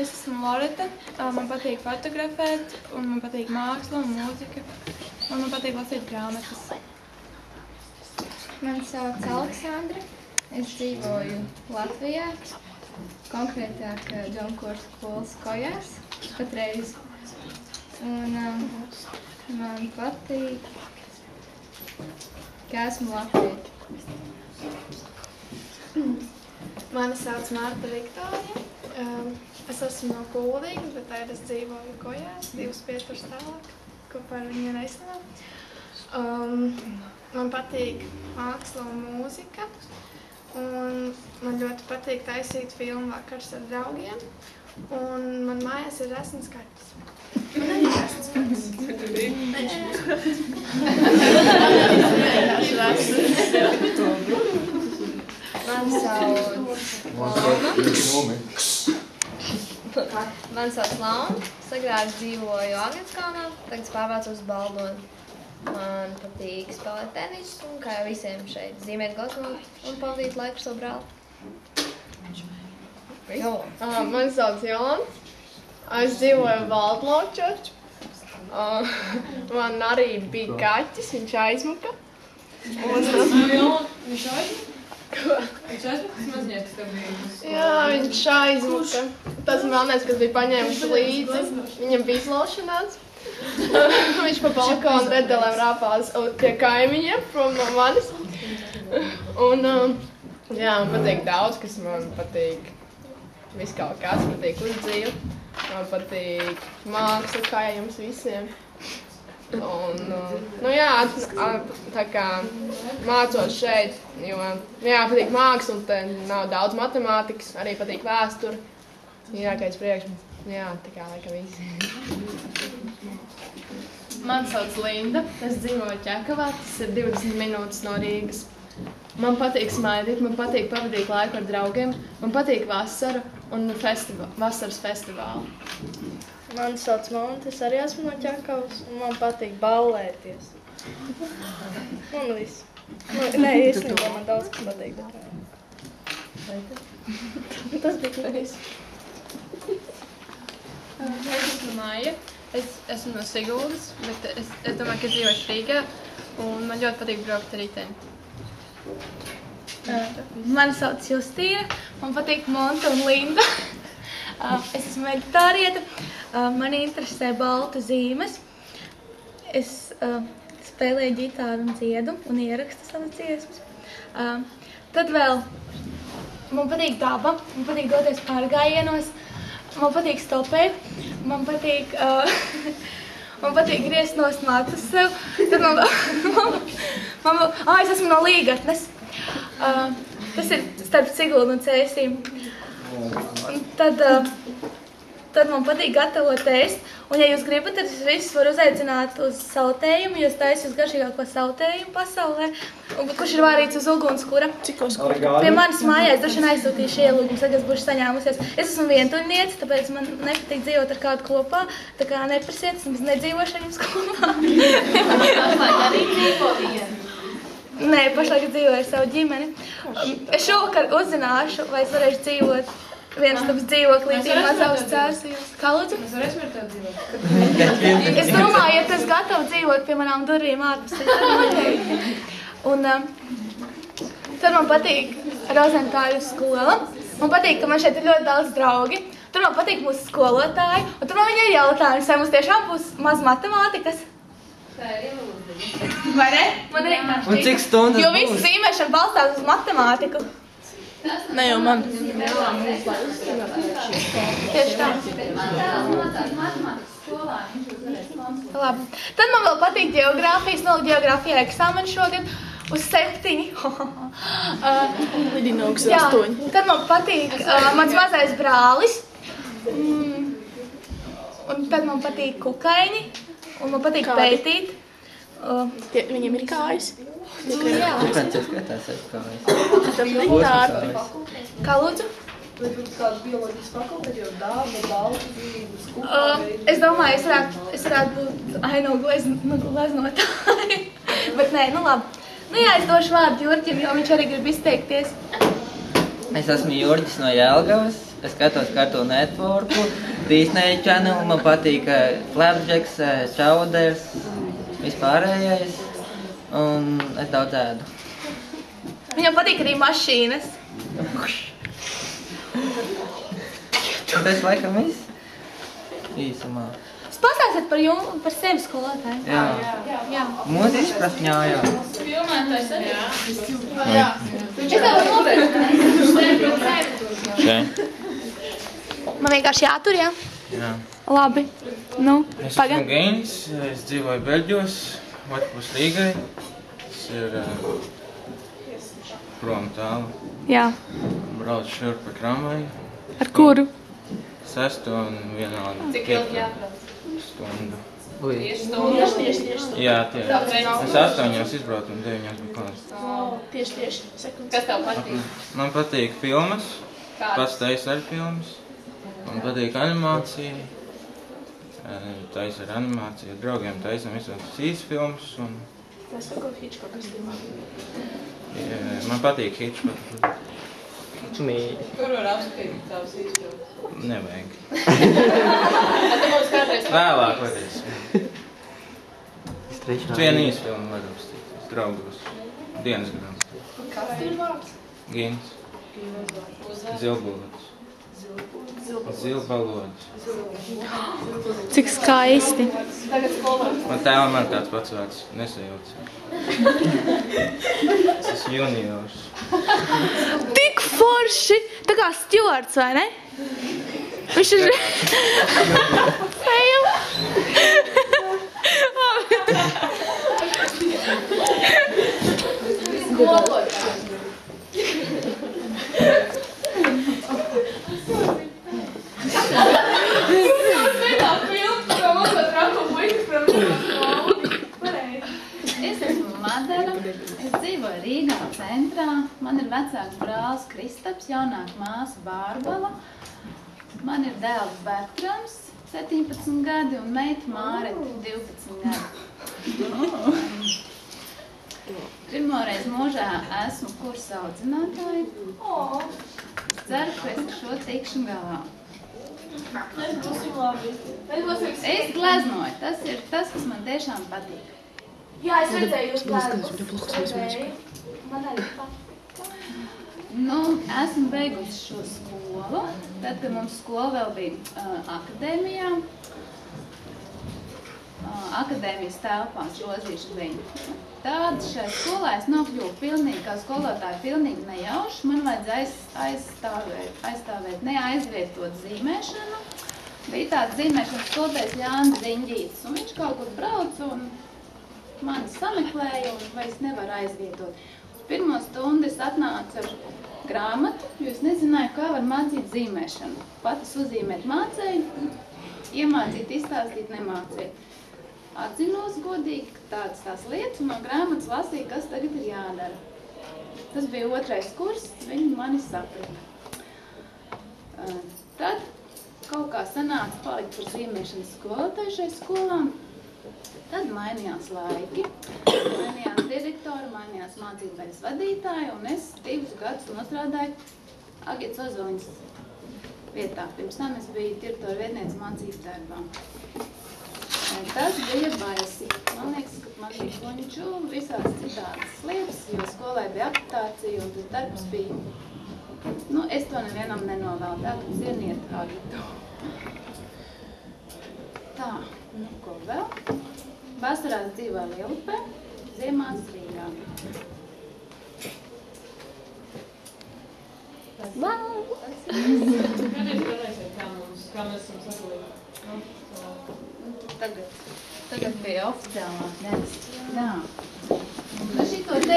Es esmu Loreta, man patīk fotografēt, un man patīk māksla un mūzika, un man patīk lasīt grāmatas. Mani sauc Aleksandra, es dzīvoju Latvijā, konkrētāk Džonkoras skolas Kojās patreiz. Un man patīk, ka esmu latvieta. Mani sauc Marta Viktorija. Es esmu no Kuldīgas, bet tagad es dzīvoju Kojās, 2 pieturas tālāk, kopā ar viņu reisinām. Man patīk māksla un mūzika, un man ļoti patīk taisīt filmu vakars ar draugiem, un man mājās ir resnas kartes. Man arī ir resnas Mani sauc Launa, agrāk dzīvoju Āgenskalnā, tagad pārvācos uz Baldoni. Man patīk spēlēt tenisu un, kā jau visiem šeit, zīmēt glazūru un pavadīt laiku savu brāli. Mani sauc Jolanta, es dzīvoju Valdlaučos. Man arī bija kaķis, viņš aizmuka. Viņš aizmuka? Viņš aizmuka, tas maziņais, kas tev bija? Jā, viņš aizmuka. Tas melnais, kas bija paņēmis līdzi, viņam bija izlaušanās. Viņš pa balkonu redzelēm rāpās pie kaimiņiem, prom no manis. Un, jā, man patīk daudz, kas man patīk. Viss kaut kas, man patīk uzdzīve, man patīk māksla, kā jums visiem. Un, nu jā, tā kā mācos šeit, jo, jā, patīk māksla, un te nav daudz matemātikas, arī patīk vēsture. Jākais priekšmets, jā, tā kā laikam visi. Man sauc Linda, es dzīvoju Ķekavā, tas ir 20 minūtes no Rīgas. Man patīk smaidīt, man patīk pavadīt laiku ar draugiem, man patīk vasara un vasaras festivāli. Mani sauc Monta, es arī esmu no Ķekavas, un man patīk ballēties. Man viss. Nē, īstenībā man daudz kas patīk, bet tas bija viss. Es esmu Maija, es esmu no Siguldas, bet es domāju, ka dzīvošu Rīgā, un man ļoti patīk braukt ar riteni. Mani sauc Justīna, man patīk Monta un Linda. Es esmu veģetārieta, mani interesē baltu zīmes. Es spēlēju ģitāru un dziedu un ierakstu savas dziesmas. Tad vēl man patīk daba, man patīk doties pārgājienos, man patīk stopēt, man patīk griezt nost matus sev. Tad es esmu no Līgatnes. Tas ir starp Siguldu un Cēsīm. Un tad man patīk gatavot ēst. Un, ja jūs gribat, tad es visus varu uzaicināt uz sautējumu, jo es taisu uz garšīgāko sautējumu pasaulē, kurš ir vārīts uz ugunskura. Pie manis mājās droši vien aizsūtīšu ielūgumus, kad es būšu saņēmusies. Es esmu vientuļniece, tāpēc man nepatīk dzīvot ar kādu kopā, tā kā neprasiet, es nedzīvošu ar jums kopā. Pašlaik arī dzīvo viena? Nē, pašlaik es dzīvoju ar savu ģimeni. Es šovakar uzzināšu, vai es varēšu dzīvot vienstabas dzīvoklītī mazās Cēsījos. Kā lūdzu? Mēs varēsim ar tevi dzīvot. Es domāju, ja tu esi gatava dzīvot pie manām durvīm ārpus, un tad man patīk Rozentāļu skola. Man patīk, ka man šeit ir ļoti daudz draugi. Tur man patīk mūsu skolotāji, un tur man viņa ir jautājums, vai mums tiešām būs maz matemātikas. Tā ir ielūdzība. Vai ne? Man arī tā šķiet. Un cik stundas būs? Jo visu zīmēšana balstās uz matemātiku. Ne jau man. Tieši tā. Labi. Tad man vēl patīk ģeogrāfijas, nolikt ģeogrāfijā eksāmenu šogad uz 7. Lidina augsts 8. Tad man patīk mans mazais brālis. Un tad man patīk kukaiņi. Un man patīk pētīt. Viņiem ir kājas. Jā. Kāpēc jau skatās ar kājas? Tam lineāri. Kā lūdzu? Vai būtu kāda bioloģijas fakultāte, jo dāba, balta, dzīves, kukaiņi? Es domāju, es varētu būt aino gleznotāji. Bet nē, nu labi. Nu jā, es došu vārdu Jurģim, jo viņš arī grib izteikties. Es esmu Jurģis no Jelgavas. Es skatos Cartoon Network, Disney Channel, man patīk Flapjacks, Chowders, vispārējais, un es daudz ēdu. Viņam patīk arī mašīnas. Tas laikam viss īsumā. Pastāstiet par jums, par sevi skolotāju. Jā. Mūsu izpratņā, jā. Filmētājs arī? Jā. Es tev Šeit. Man vienkārši jātur, jā? Jā. Labi. Nu, Es pagaid. esmu Geinis, es dzīvoju Beļģos, otrpus Rīgai. Tas ir prom tālu. Jā. Braucu šur pa tramvaju. Ar kuru? 6 un vienalga. Cik ilgi jābrauc? Stundu. Tieši stundu? Jā, tieši. Es 8 izbraucu un 9 bija klāts. Tieši, sekundes. Kas tev patīk? Man patīk filmas, Kādas? pats taisu arī filmas. Man patīk animācija. Taisu ar animāciju, ar draugiem taisam visādas īsas filmas. Un... Es kaut ko Hitchcockas domāju. Man patīk Hitchcock. Kur var apskatīt tavas izpildes? Nevajag. Tu mums kādreiz Vēlāk varēsim. Vienu īsu filmu var apstīt. Draugos. Dienas grāmatu. Kas ir vārds? Gins. Zilbalods. Zilbalods. Cik skaisti. Tagad skolotājs. Man tēvam ir tāds pats vārds. Nesajauc. Es esmu juniors. Tik forši! Tā kā Stuarts, vai ne? Viņš ir... Fejam! Es esmu Madara, es dzīvoju Rīgā centrā. Man ir vecāks brālis Kristaps, jaunāka māsa Bārbala. Man ir dēls Bertrams, 17 gadi, un meita Māreta, 12 gadi. Pirmoreiz mūžā esmu kursa audzinātāja. Es ceru, ka es ar šo tikšu galā. Es gleznoju, tas ir tas, kas man tiešām patīk. Jā, es redzēju jūs gleznos. Man arī patīk. Nu, esmu beigusi šo skolu. Tad, kad mums skola vēl bija akadēmijā, akadēmijas telpās Rozīšu ziņu. Tad šai skolā es nokļuvu pilnīgi, kā skolotāja pilnīgi nejauši. Man vajadzēja aizvietot zīmēšanu. Bija tāds zīmēšanas skolotājs Jānis Ziņģītis, un viņš kaut kur brauca un mani sameklēja, un vai es nevaru aizvietot. Uz pirmo stundu es atnācu ar grāmatu, jo es nezināju, kā var mācīt zīmēšanu. Patas uzzīmēt mācēju, iemācīt, izstāstīt, nemācīt. Atzinos godīgi, ka tās lietas, un no grāmatas lasīju, kas tagad ir jādara. Tas bija 2. kurs, viņi mani saprata. Tad kaut kā sanāca palikt par zīmēšanas skolotāju šai skolām. Tad mainījās laiki, mainījās direktori, mainījās mācībais vadītāji, un es 2 gadus nostrādāju Agietas Ozoliņas vietā. Pirms tam es biju direktora vietniece mācību darbā. Tas bija baisi. Man liekas, ka man bija puņču visās citādas lietas, jo skolai bija akreditācija un tas darbs bija... Nu, es to nevienam nenovēlu, tā, ka cieniet Agitu. Tā, nu ko vēl? Vasarās dzīvoju Lielupē, ziemās Rīgā. Kā mēs esam sadalīti? Tagad bija oficiālā. Jā. Nu, šito te